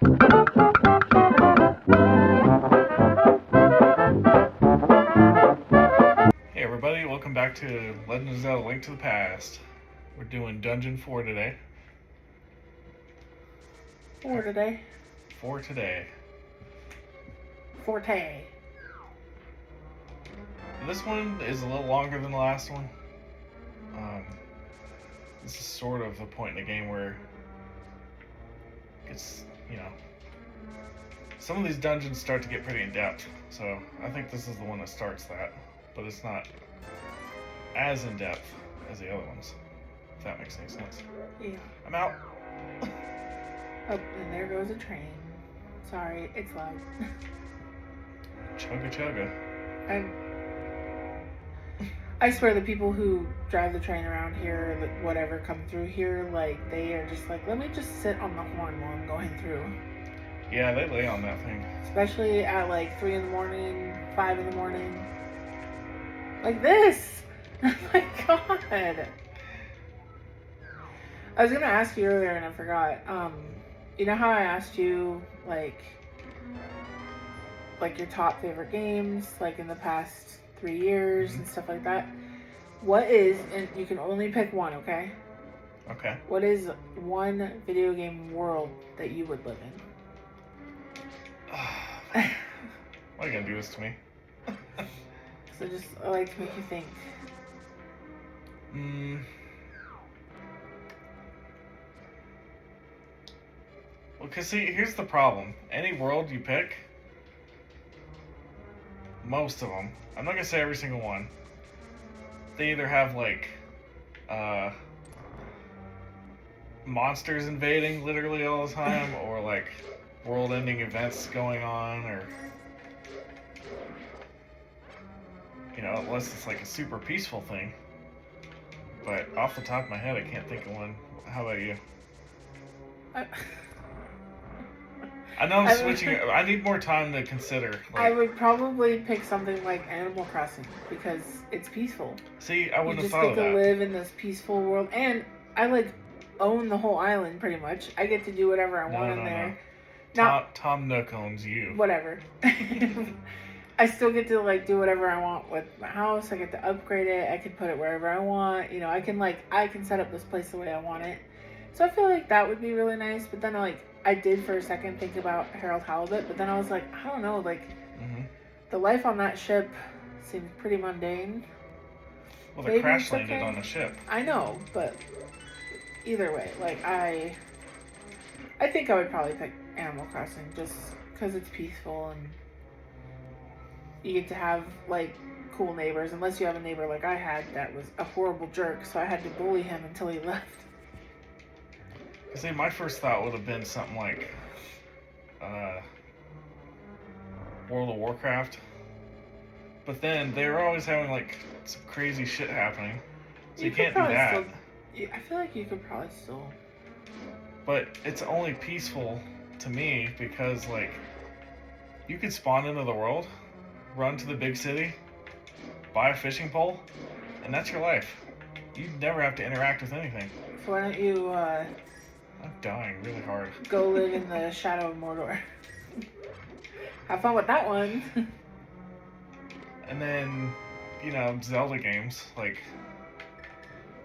Hey everybody, welcome back to Legend of Zelda: Link to the Past. We're doing Dungeon 4 today. For today. For today. Forte. This one is a little longer than the last one. This is sort of the point in the game where it's, some of these dungeons start to get pretty in depth. So I think this is the one that starts that, but it's not as in depth as the other ones, if that makes any sense. Yeah. I'm out. Oh, and there goes a train. Sorry, it's loud. Chugga chugga. I swear the people who drive the train around here, whatever, come through here, like, they are just like, let me just sit on the horn while I'm going through. Yeah, they lay on that thing. Especially at like 3 in the morning, 5 in the morning. Like this! Oh my god! I was gonna ask you earlier and I forgot. You know how I asked you, like your top favorite games, like in the past 3 years and stuff like that? What is, and you can only pick one, okay? Okay. What is one video game world that you would live in? Why are you gonna do this to me? So I like to make you think. Well, cause see, here's the problem. Any world you pick, most of them, I'm not gonna say every single one, they either have like, monsters invading literally all the time, or like world-ending events going on, or unless it's like a super peaceful thing. But off the top of my head, I can't think of one. How about you? I know I'm switching. I need more time to consider. I would probably pick something like Animal Crossing because it's peaceful. See, I wouldn't have thought of that. You that. just get to live in this peaceful world, and I own the whole island pretty much. I get to do whatever I want in there. No. Tom Nook owns you. Whatever. I still get to do whatever I want with my house. I get to upgrade it. I can put it wherever I want. I can set up this place the way I want it. So I feel like that would be really nice. But then I did for a second think about Harold Halibut, but then I was like, I don't know, the life on that ship seemed pretty mundane. Well, they crash landed on a ship. I know, but either way, I think I would probably pick Animal Crossing just because it's peaceful and you get to have cool neighbors, unless you have a neighbor like I had that was a horrible jerk, so I had to bully him until he left. See, my first thought would have been something like World of Warcraft, but then they were always having some crazy shit happening, so you can't do that. I feel like you could probably still. But it's only peaceful to me because you could spawn into the world, run to the big city, buy a fishing pole, and that's your life. You never have to interact with anything. So why don't you I'm dying really hard. Go live in the Shadow of Mordor. Have fun with that one. And then, Zelda games,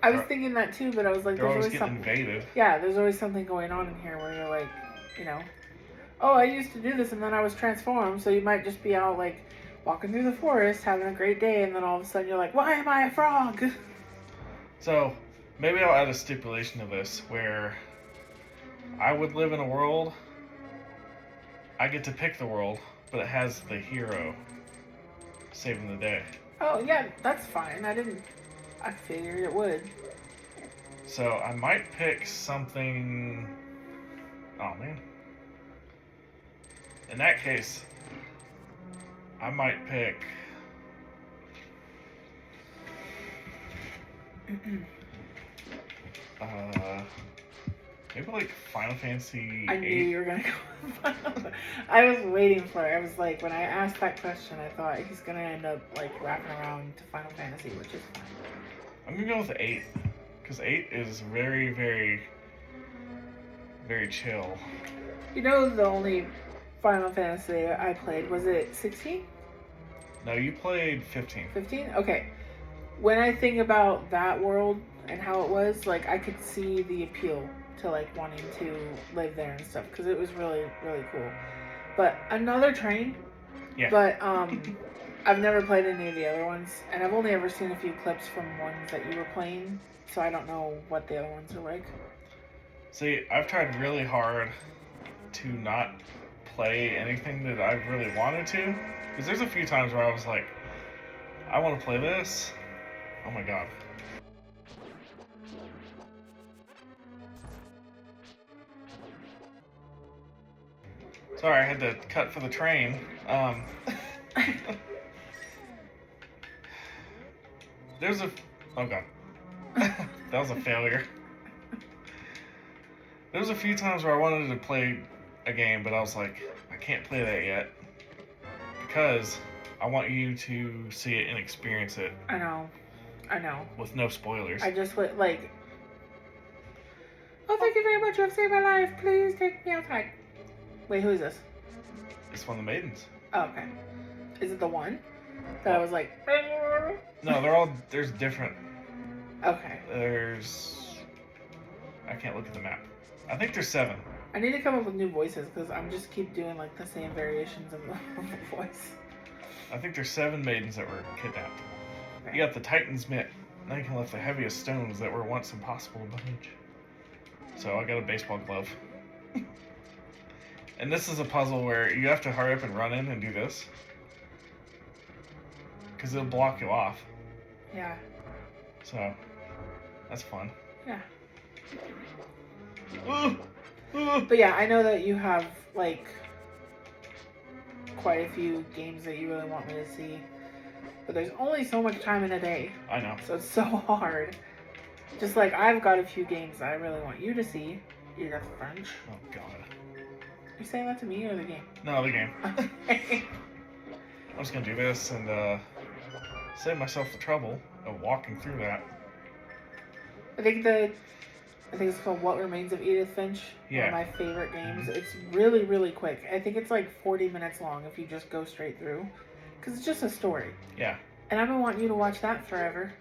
I was thinking that too, but I was like, they're there's always getting invaded. Yeah, there's always something going on in here where you're oh, I used to do this and then I was transformed, so you might just be out walking through the forest, having a great day, and then all of a sudden you're like, why am I a frog? So, maybe I'll add a stipulation to this where I would live in a world, I get to pick the world, but it has the hero saving the day. Oh, yeah, that's fine. I figured it would. So, I might pick something... Oh, man. In that case, I might pick... maybe Final Fantasy 8. I knew you were gonna go. I was waiting for it. I was when I asked that question, I thought he's gonna end up wrapping around to Final Fantasy, which is fine. I'm gonna go with 8, because 8 is very, very, very chill. You know, the only Final Fantasy I played, was it 16? No, you played 15. 15? Okay. When I think about that world and how it was, like, I could see the appeal to, like, wanting to live there and stuff, because it was really, really cool. But another train. Yeah. But, I've never played any of the other ones, and I've only ever seen a few clips from ones that you were playing, so I don't know what the other ones are like. See, I've tried really hard to not play anything that I really wanted to, because there's a few times where I was like, I want to play this. Oh my god. Sorry, I had to cut for the train. There's a... Oh god. That was a failure. There was a few times where I wanted to play a game, but I was like, I can't play that yet. Because I want you to see it and experience it. I know. With no spoilers. I just went, like... Oh, thank you very much, you have saved my life. Please take me outside. Wait, who is this? It's one of the maidens. Oh, okay. Is it the one that I was like... No, there's different. Okay. I can't look at the map. I think there's 7. I need to come up with new voices because I'm just keep doing like the same variations of the voice. I think there's 7 maidens that were kidnapped. Okay. You got the Titan's mitt. Now you can lift the heaviest stones that were once impossible to budge. So I got a baseball glove. And this is a puzzle where you have to hurry up and run in and do this. Because it'll block you off. Yeah. So, that's fun. Yeah. But yeah, I know that you have like quite a few games that you really want me to see. But there's only so much time in a day. I know. So it's so hard. Just like I've got a few games that I really want you to see. You got the French. Oh god. You saying that to me or the game? No, the game. Okay. I'm just gonna do this and save myself the trouble of walking through that. I think it's called What Remains of Edith Finch. Yeah. One of my favorite games. It's really, really quick. I think it's like 40 minutes long if you just go straight through. Because it's just a story. Yeah. And I've been wanting you to watch that forever.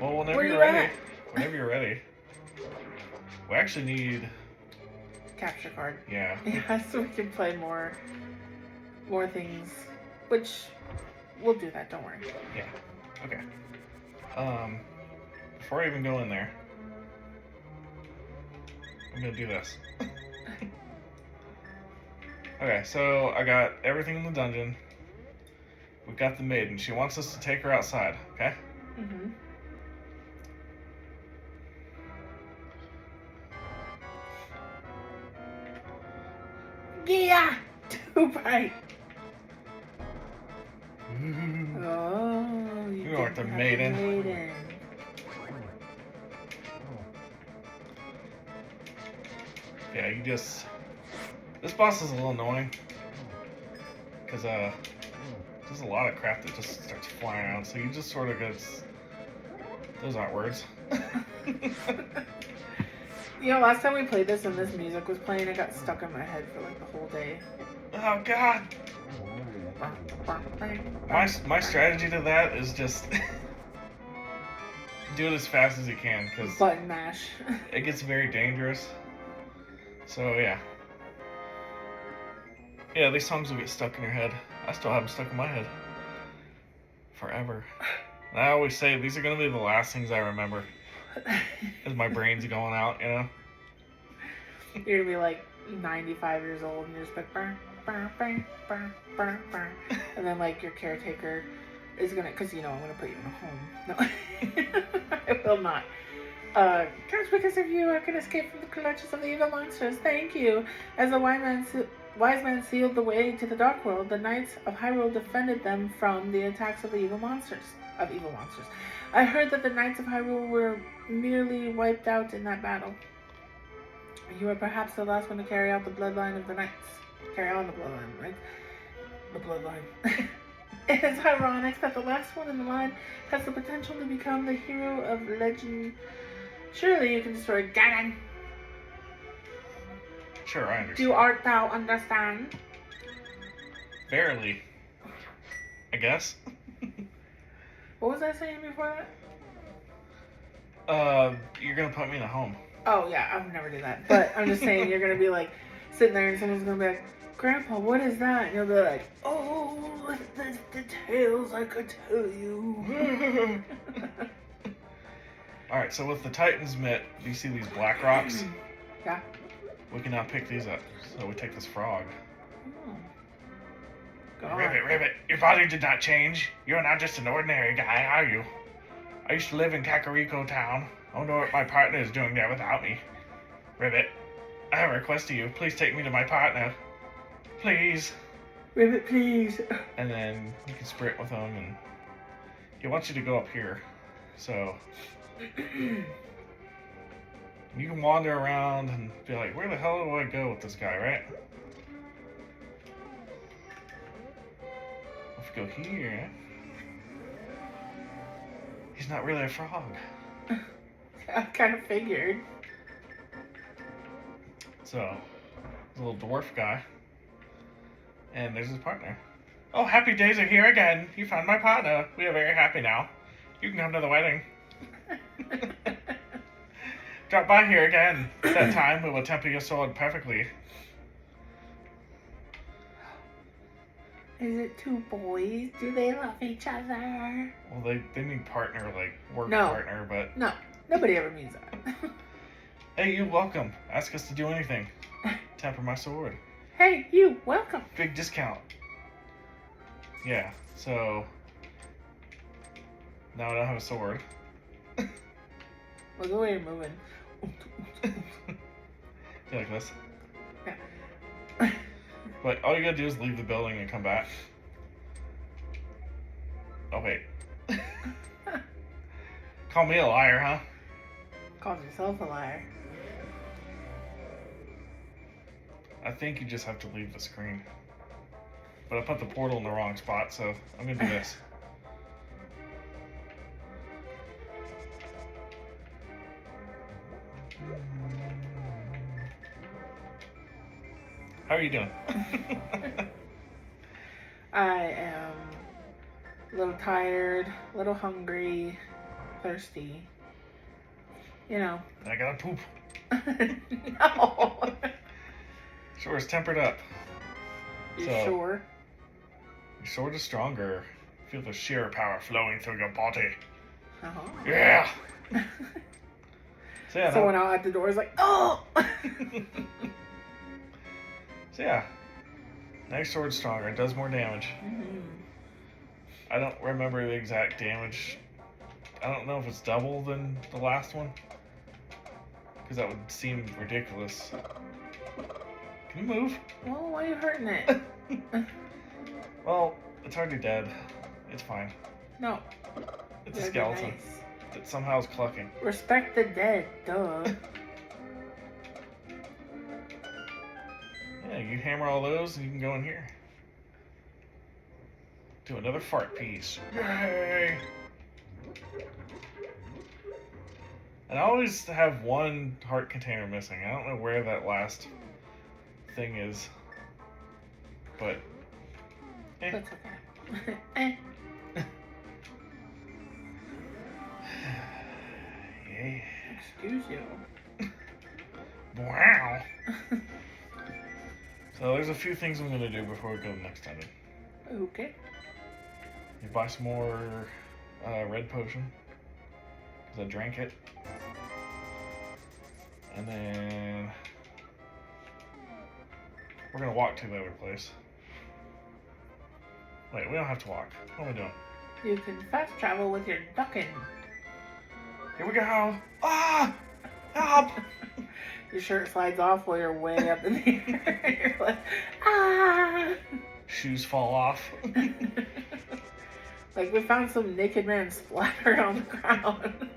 Well, whenever Where you're you ready. at? Whenever you're ready. We actually need... Capture card. Yeah. Yeah, so we can play more things. Which, we'll do that, don't worry. Yeah. Okay. Before I even go in there, I'm gonna do this. Okay, so I got everything in the dungeon. We've got the maiden. She wants us to take her outside, okay? Mm-hmm. Yeah! Too bright! Oh, You are the didn't have a maiden. Yeah, you just... This boss is a little annoying. Because, there's a lot of crap that just starts flying around, so you just sort of get... Those aren't words. You know, last time we played this and this music was playing, it got stuck in my head for like the whole day. Oh, God! My strategy to that is just... do it as fast as you can, because... Button mash. It gets very dangerous. So, yeah. Yeah, these songs will get stuck in your head. I still have them stuck in my head. Forever. And I always say, these are going to be the last things I remember. As my brain's going out, you know? You're gonna be like 95 years old and you're just like, burr, burr, burr, burr, burr, burr. And then like your caretaker is gonna, cause you know I'm gonna put you in a home. No, I will not. Gosh, because of you, I can escape from the clutches of the evil monsters. Thank you. As the wise man sealed the way to the dark world, the knights of Hyrule defended them from the attacks of the evil monsters. I heard that the knights of Hyrule were merely wiped out in that battle. You are perhaps the last one to carry out the bloodline of the knights. Carry on the bloodline, right? The bloodline. It is ironic that the last one in the line has the potential to become the hero of legend. Surely you can destroy Ganon. Sure, I understand. Do art thou understand? Barely. I guess. What was I saying before that? You're gonna put me in a home. Oh yeah, I would never do that. But I'm just saying you're gonna be like sitting there and someone's gonna be like, Grandpa, what is that? And you'll be like, oh, the tales I could tell you. Alright, so with the Titan's mitt, do you see these black rocks? Yeah. We can now pick these up. So we take this frog. Oh. God. Ribbit, your body did not change. You're not just an ordinary guy, are you? I used to live in Kakariko Town. I wonder what my partner is doing there without me. Ribbit, I have a request to you. Please take me to my partner. Please. Ribbit, please. And then you can sprint with him, and he wants you to go up here. So you can wander around and be like, where the hell do I go with this guy, right? If we go here, he's not really a frog. I kind of figured. So, there's a little dwarf guy. And there's his partner. Oh, happy days are here again. You found my partner. We are very happy now. You can come to the wedding. Drop by here again. That time we will temper your sword perfectly. Is it two boys? Do they love each other? Well, they need partner, like work No. partner, but... No, nobody ever means that. Hey, you, welcome. Ask us to do anything. Temper my sword. Hey, you, welcome. Big discount. Yeah, so... Now I don't have a sword. Look the way you're moving. Feel like this. Yeah. But all you gotta do is leave the building and come back. Oh, wait. Call me a liar, huh? Called yourself a liar. I think you just have to leave the screen. But I put the portal in the wrong spot, so I'm gonna do this. How are you doing? I am a little tired, a little hungry, thirsty. You know. I gotta poop. No. Sure, it's tempered up. You So- sure? Your sword is stronger. Feel the sheer power flowing through your body. Uh-huh. Yeah! So yeah, Someone out at the door is like, oh! So yeah, next sword's stronger. It does more damage. Mhm. I don't remember the exact damage. I don't know if it's double than the last one, because that would seem ridiculous. Can you move? Well, why are you hurting it? Well, it's already dead. It's fine. No. It's a That'd be skeleton nice. that somehow is clucking. Respect the dead, duh. Yeah, you hammer all those and you can go in here. Do another fart piece. Yay! And I always have one heart container missing. I don't know where that last thing is. But, That's okay. Eh. Yay. Excuse you. Wow. So there's a few things I'm gonna do before we go to the next dungeon. Okay. You buy some more red potion, because I drank it. And then we're gonna walk to the other place. Wait, we don't have to walk. What am I doing? You can fast travel with your ducking. Here we go! Ah! Help! Your shirt slides off while you're way up in the air. You're like, ah! Shoes fall off. Like, we found some naked man splattered on the ground.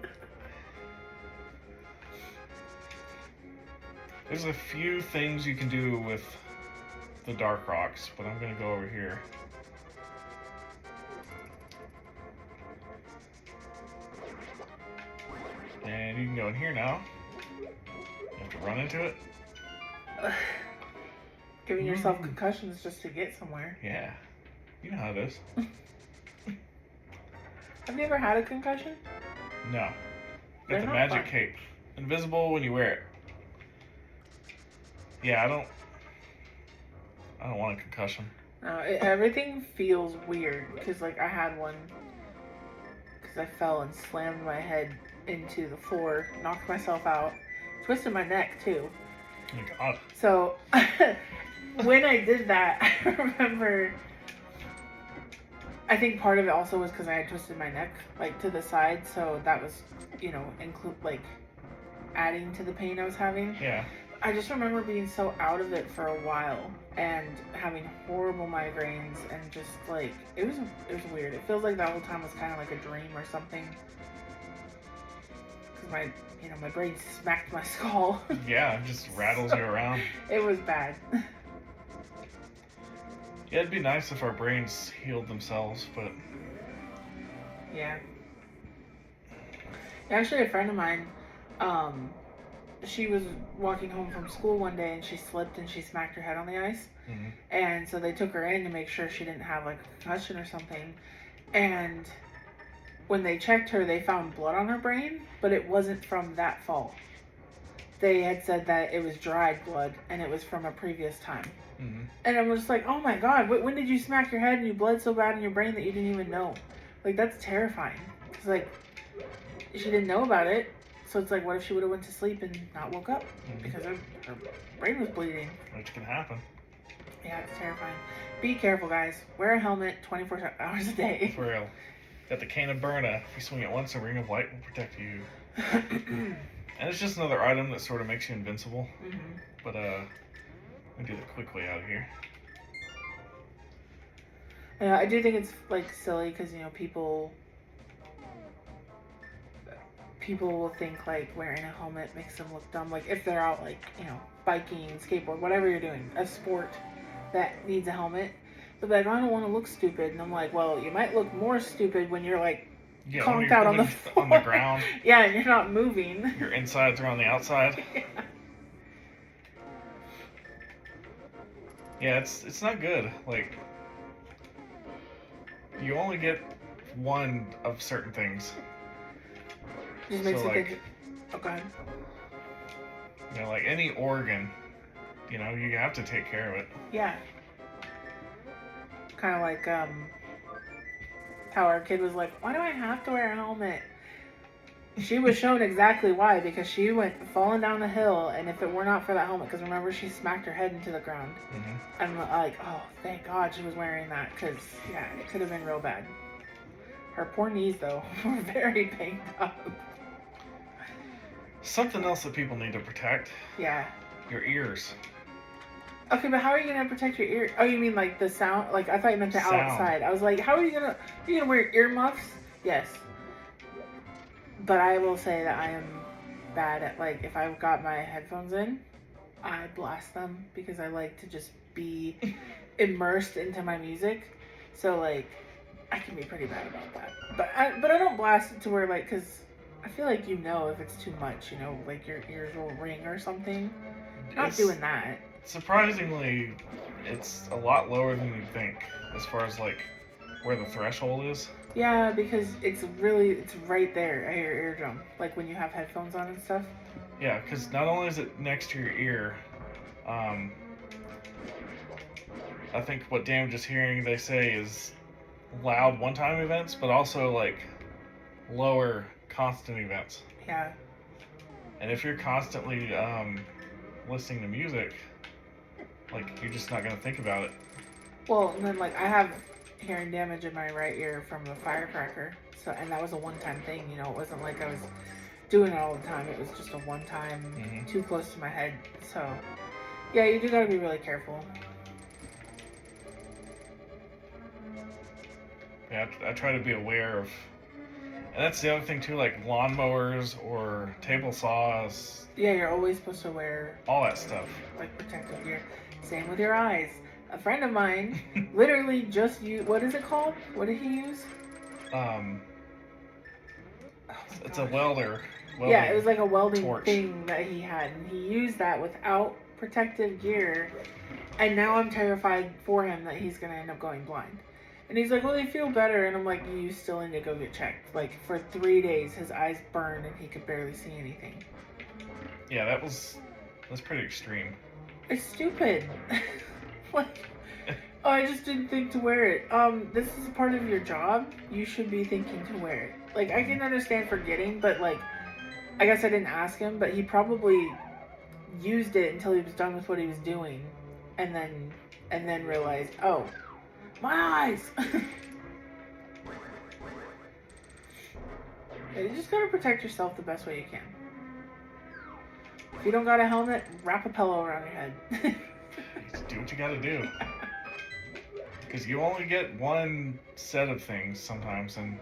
There's a few things you can do with the dark rocks, but I'm gonna go over here. And you can go in here now. You have to run into it. Giving yourself concussions just to get somewhere. Yeah. You know how it is. Have you ever had a concussion? No. They're Got the not magic fun. cape. Invisible when you wear it. Yeah, I don't want a concussion. No, everything feels weird because like I had one because I fell and slammed my head into the floor, knocked myself out, twisted my neck too. Oh my God. So when I did that, I remember. I think part of it also was because I had twisted my neck like to the side, so that was, include like adding to the pain I was having. Yeah. I just remember being so out of it for a while and having horrible migraines and just like it was weird. It feels like that whole time was kind of like a dream or something. Because my brain smacked my skull. Yeah, it just rattles you around. It was bad. Yeah, it'd be nice if our brains healed themselves, but Yeah. Actually, a friend of mine, she was walking home from school one day and she slipped and she smacked her head on the ice. mm-hmm. And so they took her in to make sure she didn't have like a concussion or something. And when they checked her, they found blood on her brain, but it wasn't from that fall. They had said that it was dried blood and it was from a previous time. Mm-hmm. And I'm just like, oh my God, when did you smack your head and you bled so bad in your brain that you didn't even know? Like, that's terrifying. Because, like, she didn't know about it. So it's like, what if she would have went to sleep and not woke up? Mm-hmm. Because her brain was bleeding. Which can happen. Yeah, it's terrifying. Be careful, guys. Wear a helmet 24 hours a day. For real. Got the cane of Burna. If you swing it once, a ring of light will protect you. And it's just another item that sort of makes you invincible. Mm-hmm. But, we do the quick way out of here. I do think it's, like, silly because, people will think, like, wearing a helmet makes them look dumb. Like, if they're out, like, biking, skateboard, whatever you're doing, a sport that needs a helmet. They'll be like, I don't want to look stupid. And I'm like, well, you might look more stupid when you're, like, conked out on the floor. On the ground. Yeah, and you're not moving. Your insides are on the outside. Yeah. Yeah, it's not good. Like, you only get one of certain things. Just makes So, you like, think. Oh, go ahead. Like any organ, you have to take care of it. Yeah. Kind of like how our kid was like, why do I have to wear a helmet? She was shown exactly why, because she went falling down the hill, and if it were not for that helmet, because remember she smacked her head into the ground. Mm-hmm. I'm like, oh, thank God she was wearing that, because yeah, it could have been real bad. Her poor knees though were very banged up. Something else that people need to protect. Yeah. Your ears. Okay, but how are you gonna protect your ear? Oh, you mean like the sound? Like I thought you meant the Sound. outside. I was like, how are you gonna? Are you gonna wear earmuffs? Yes. But I will say that I am bad at like if I've got my headphones in, I blast them because I like to just be immersed into my music. So like, I can be pretty bad about that. But I don't blast it to where like because I feel like if it's too much, like your ears will ring or something. Not doing that. Surprisingly, it's a lot lower than you'd think as far as like where the threshold is. Yeah, because it's right there at your eardrum, like when you have headphones on and stuff. Yeah, because not only is it next to your ear, I think what damage is hearing, they say, is loud one-time events, but also like lower constant events. Yeah. And if you're constantly listening to music, like you're just not gonna think about it. Well, and then like I have hearing damage in my right ear from the firecracker, and that was a one-time thing. It wasn't like I was doing it all the time. It was just a one-time, too close to my head. So, yeah, you do gotta be really careful. Yeah, I try to be aware of, and that's the other thing too, like lawnmowers or table saws. Yeah, you're always supposed to wear all that stuff. Like protective gear. Same with your eyes. A friend of mine literally just used, what is it called? What did he use? It's a welder. Yeah, it was like a welding torch thing that he had, and he used that without protective gear, And now I'm terrified for him that he's going to end up going blind. And he's like, well, they feel better. And I'm like, you still need to go get checked. Like, for 3 days, his eyes burned and he could barely see anything. Yeah, that's pretty extreme. It's stupid. Like, oh, I just didn't think to wear it. This is a part of your job. You should be thinking to wear it. Like, I can understand forgetting, but, like, I guess I didn't ask him, but he probably used it until he was done with what he was doing. And then realized, oh, my eyes! Yeah, you just gotta protect yourself the best way you can. If you don't got a helmet, wrap a pillow around your head. Just do what you gotta do. Because you only get one set of things sometimes, and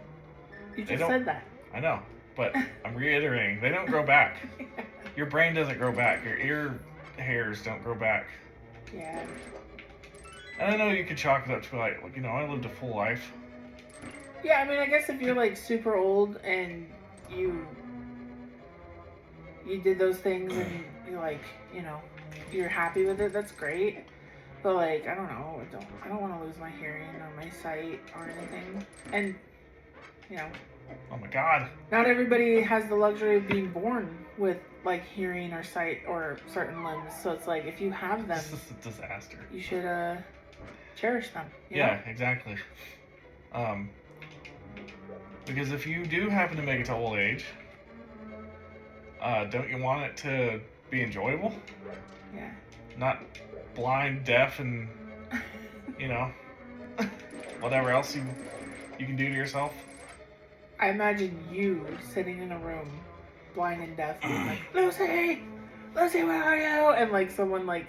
You just said that. I know, but I'm reiterating, they don't grow back. Your brain doesn't grow back. Your ear hairs don't grow back. Yeah. And I know you could chalk it up to like, you know, I lived a full life. Yeah, I mean, I guess if you're like super old and you did those things and you're like, you know, you're happy with it, that's great. But like, I don't know, I don't want to lose my hearing or my sight or anything. And you know, Oh my God. not everybody has the luxury of being born with like hearing or sight or certain limbs. So it's like if you have them, This is a disaster. you should cherish them. You Yeah, know? exactly. Because if you do happen to make it to old age, don't you want it to be enjoyable? Yeah. Not blind, deaf, and you know, whatever else you can do to yourself. I imagine you sitting in a room, blind and deaf, being like, Lucy, where are you? And like someone like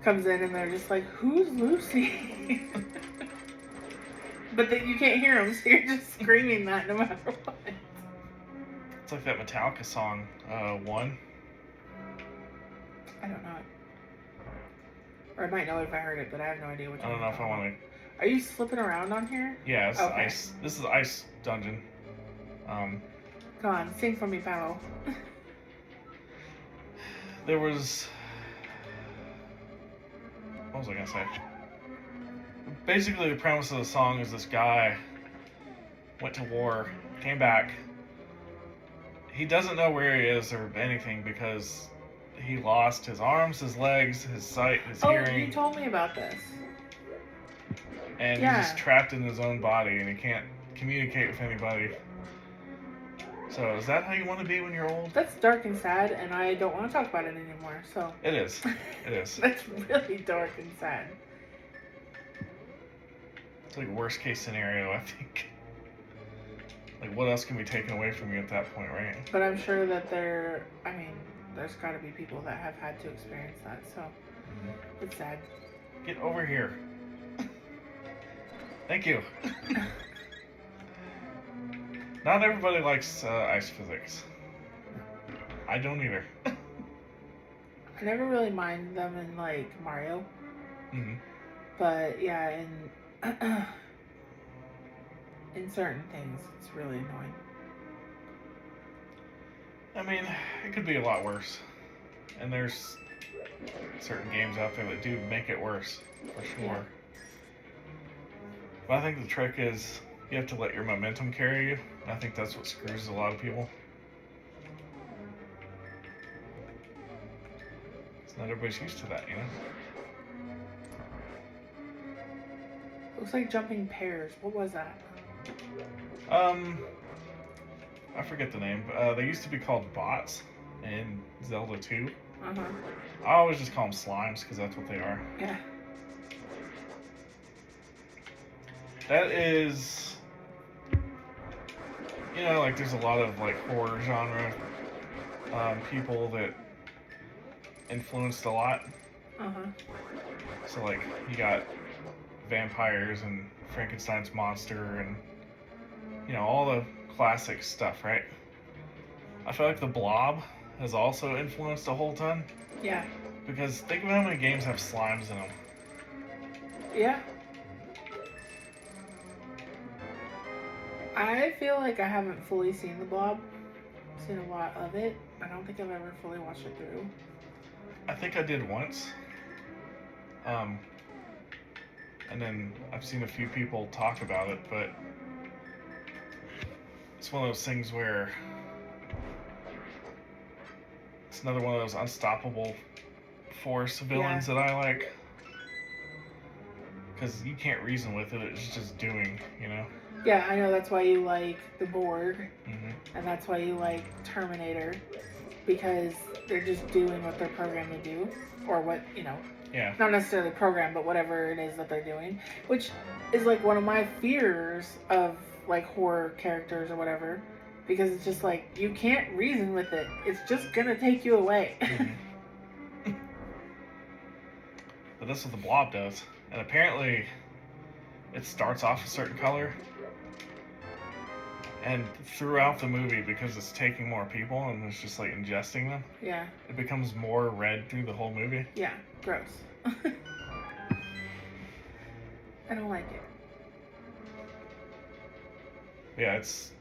comes in and they're just like, who's Lucy? But then you can't hear them, so you're just screaming that no matter what. It's like that Metallica song, One. I don't know it. Or I might know it if I heard it, but I have no idea what. I don't know if I want to. Are you slipping around on here? Yeah, it's Okay. ice. This is Ice Dungeon. Come on, sing for me, pal. There was. What was I gonna say? Basically, the premise of the song is this guy went to war, came back. He doesn't know where he is or anything because he lost his arms, his legs, his sight, his hearing. Oh, you told me about this. And Yeah. he's just trapped in his own body and he can't communicate with anybody. So is that how you want to be when you're old? That's dark and sad, and I don't want to talk about it anymore. So It is. It is. that's really dark and sad. It's like worst case scenario, I think. Like what else can be taken away from you at that point, right? But I'm sure that there's got to be people that have had to experience that. So it's sad. Get over here. Thank you. Not everybody likes ice physics. I don't either. I never really mind them in like Mario, Mm-hmm. but yeah, in certain things, it's really annoying. I mean, it could be a lot worse. And there's certain games out there that do make it worse, for sure. Yeah. But I think the trick is you have to let your momentum carry you. And I think that's what screws a lot of people. It's not everybody's used to that, you know? Looks like jumping pears. What was that? I forget the name, but they used to be called bots in Zelda 2. Uh-huh. I always just call them slimes because that's what they are. Yeah. That is, you know, like there's a lot of like horror genre people that influenced a lot. Uh-huh. So like you got vampires and Frankenstein's monster and you know all the classic stuff, right? I feel like the Blob has also influenced a whole ton Yeah. because think of how many games have slimes in them. Yeah. I feel like I haven't fully seen the Blob. I've seen a lot of it. I don't think I've ever fully watched it through. I think I did once. Um, and then I've seen a few people talk about it, but it's one of those things where it's another one of those unstoppable force villains that I like. Because you can't reason with it, it's just doing, you know? Yeah, I know that's why you like the Borg, Mm-hmm. and that's why you like Terminator, because they're just doing what they're programmed to do, or what, you know, Yeah. not necessarily programmed, but whatever it is that they're doing, which is like one of my fears of like horror characters or whatever, because it's just like, you can't reason with it, it's just gonna take you away. Mm-hmm. But that's what the Blob does. And apparently, it starts off a certain color, and throughout the movie, because it's taking more people and it's just like ingesting them, Yeah. it becomes more red through the whole movie. Yeah, gross. I don't like it. Yeah, it's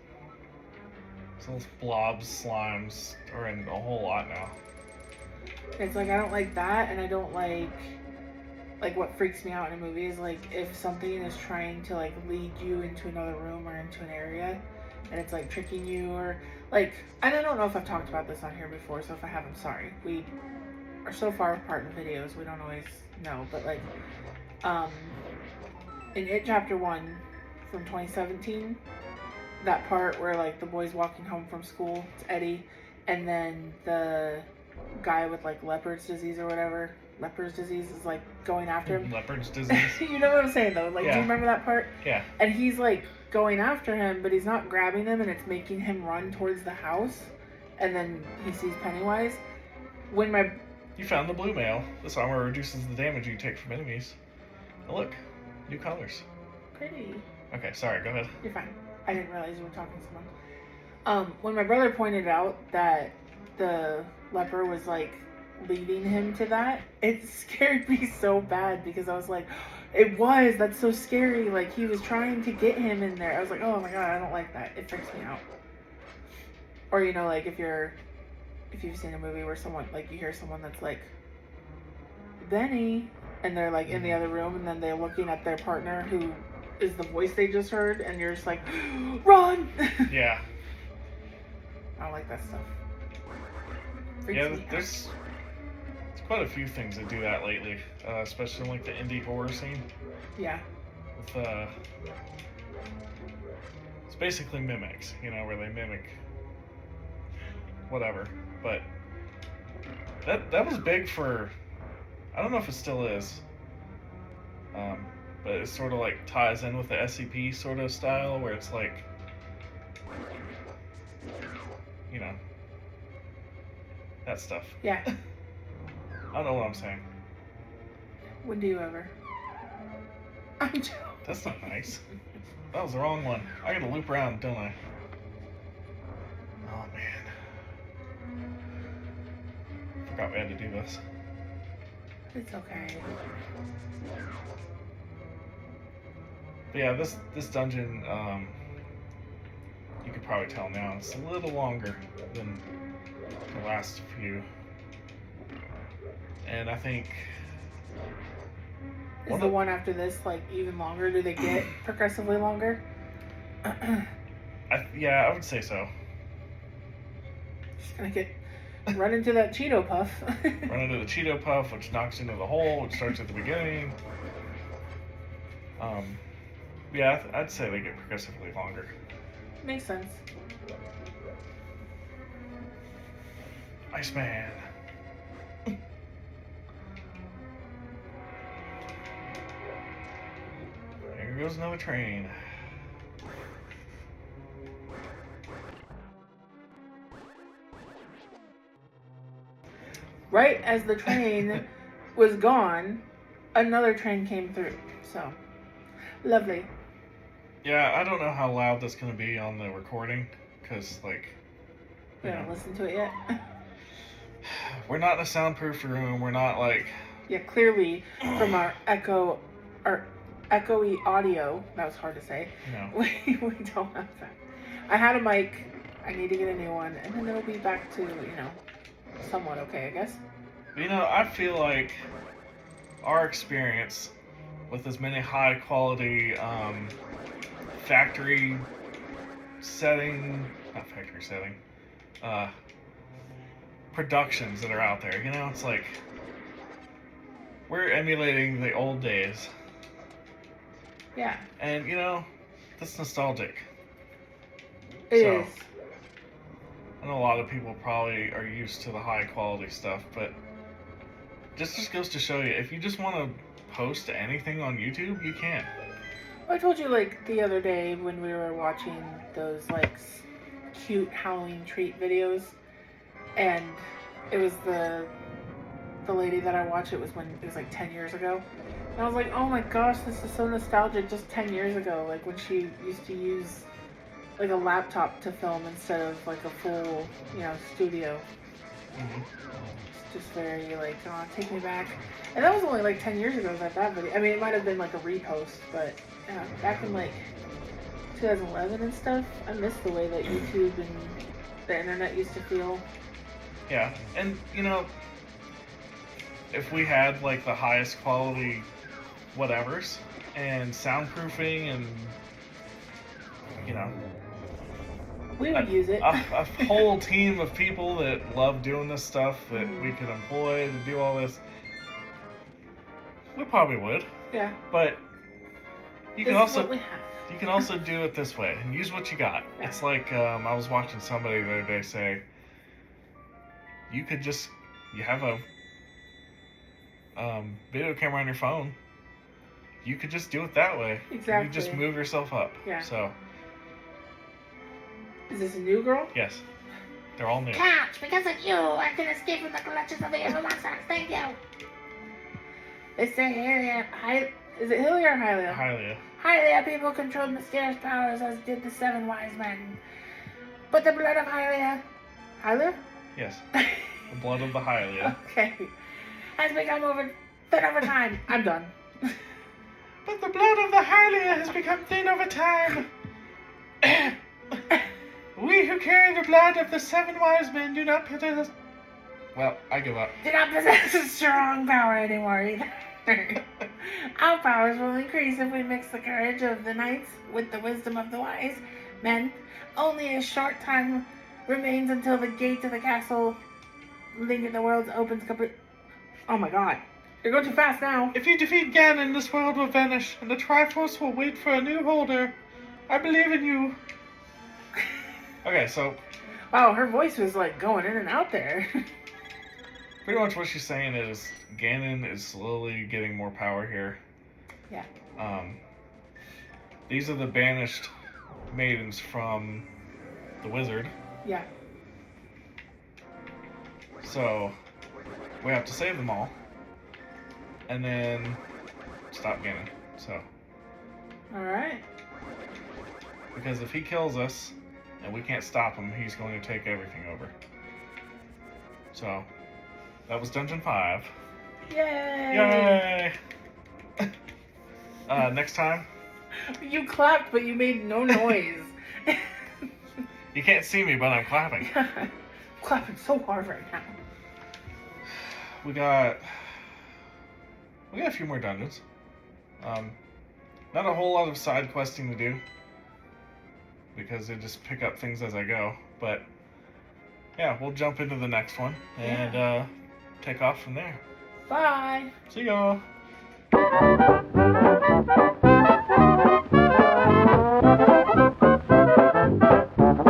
those blobs, slimes are in a whole lot now. It's like, I don't like that, and I don't like what freaks me out in a movie is like if something is trying to like lead you into another room or into an area, and it's like tricking you, or like, and I don't know if I've talked about this on here before, so if I have, I'm sorry. We are so far apart in videos, we don't always know, but like in It Chapter 1 from 2017, that part where like the boy's walking home from school, it's Eddie, and then the guy with like leopard's disease or whatever, leper's disease, is like going after him. Leopard's disease. You know what I'm saying though? Like, Yeah. do you remember that part? Yeah. And he's like going after him, but he's not grabbing him, and it's making him run towards the house. And then he sees Pennywise. When my You found the blue mail. This armor reduces the damage you take from enemies. Oh, look, new colors. pretty, Okay, sorry, go ahead. you're fine. I didn't realize you were talking to someone. When my brother pointed out that the leper was like leading him to that, it scared me so bad, because I was like, that's so scary. Like, he was trying to get him in there. I was like, oh my god, I don't like that. It freaks me out. Or, you know, like if you've seen a movie where someone, like, you hear someone that's like, Benny, and they're like in the other room, and then they're looking at their partner who is the voice they just heard, and you're just like, run! Yeah. I don't like that stuff. Freaks Yeah, me out. there's quite a few things that do that lately, especially in like the indie horror scene. Yeah. With it's basically mimics, you know, where they mimic whatever. But that was big for, I don't know if it still is, but it sort of like ties in with the SCP sort of style, where it's like, you know, that stuff. Yeah. I don't know what I'm saying. When do you ever? I'm joking. That's not nice. That was the wrong one. I gotta loop around, don't I? Oh man. Forgot we had to do this. It's okay. But yeah, this dungeon, you could probably tell now, it's a little longer than the last few. And I think Is the one after this like even longer? Do they get progressively longer? I would say so. Just gonna run into that Cheeto Puff. Run into the Cheeto Puff, which knocks into the hole, which starts at the beginning. Yeah, I'd say they get progressively longer. Makes sense. Iceman. There goes another train. Right as the train was gone, another train came through. So, lovely. Yeah, I don't know how loud that's going to be on the recording, because, like, We haven't listened to it yet. we're not in a soundproof room. We're not, like... Yeah, clearly from our echoey audio, that was hard to say, No. we don't have that. I had a mic, I need to get a new one, and then it'll be back to, somewhat okay, I guess. You know, I feel like our experience with as many high quality factory setting, not factory setting, productions that are out there. You know, it's like we're emulating the old days. Yeah. And, you know, that's nostalgic. It is. I know a lot of people probably are used to the high quality stuff, but just goes to show you, if you just want to post anything on YouTube, you can. I told you, like, the other day when we were watching those, like, cute Halloween treat videos, and it was the lady that I watched, it was like 10 years ago. And I was like, oh my gosh, this is so nostalgic, just 10 years ago, like when she used to use like a laptop to film instead of like a full, you know, studio. Mm-hmm. It's just very like, oh, take me back. And that was only like 10 years ago that video. I mean, it might have been like a repost, but back in like 2011 and stuff, I miss the way that YouTube and the internet used to feel. Yeah, and you know, if we had like the highest quality whatevers and soundproofing and, you know, we would use it. a whole team of people that love doing this stuff that we could employ to do all this, we probably would. Yeah. But you can This is also what we have. you can also do it this way and use what you got. Yeah. It's like I was watching somebody the other day say, you have a video camera on your phone. You could just do it that way. Exactly. You just move yourself up. Yeah. So. Is this a new girl? Yes. They're all new. Catch, because of you, I can escape from the clutches of the evil monsters. Thank you. They say Hylia. Is it Hylia or Hylia? Hylia. Hylia people controlled mysterious powers as did the 7 wise men. But the blood of Hylia Hylia? Yes. The blood of the Hylia. Okay. has become thin over time. I'm done. But the blood of the Hylia has become thin over time. We who carry the blood of the 7 wise men do not possess. Well, I give up. Do not possess a strong power anymore either. Our powers will increase if we mix the courage of the knights with the wisdom of the wise men. Only a short time remains until the gate to the castle linking the worlds opens complete. Oh my god. You're going too fast now. If you defeat Ganon, this world will vanish, and the Triforce will wait for a new holder. I believe in you. Okay, so Wow, her voice was like going in and out there. pretty much what she's saying is Ganon is slowly getting more power here. Yeah. These are the banished maidens from the wizard. Yeah. So we have to save them all. And then stop Ganon. So. Alright. Because if he kills us and we can't stop him, he's going to take everything over. So that was Dungeon 5. Yay! Yay! Next time. You clapped, but you made no noise. You can't see me, but I'm clapping. I'm clapping so hard right now. We got a few more dungeons. Not a whole lot of side questing to do because they just pick up things as I go. But yeah, we'll jump into the next one and take off from there. Bye. See y'all.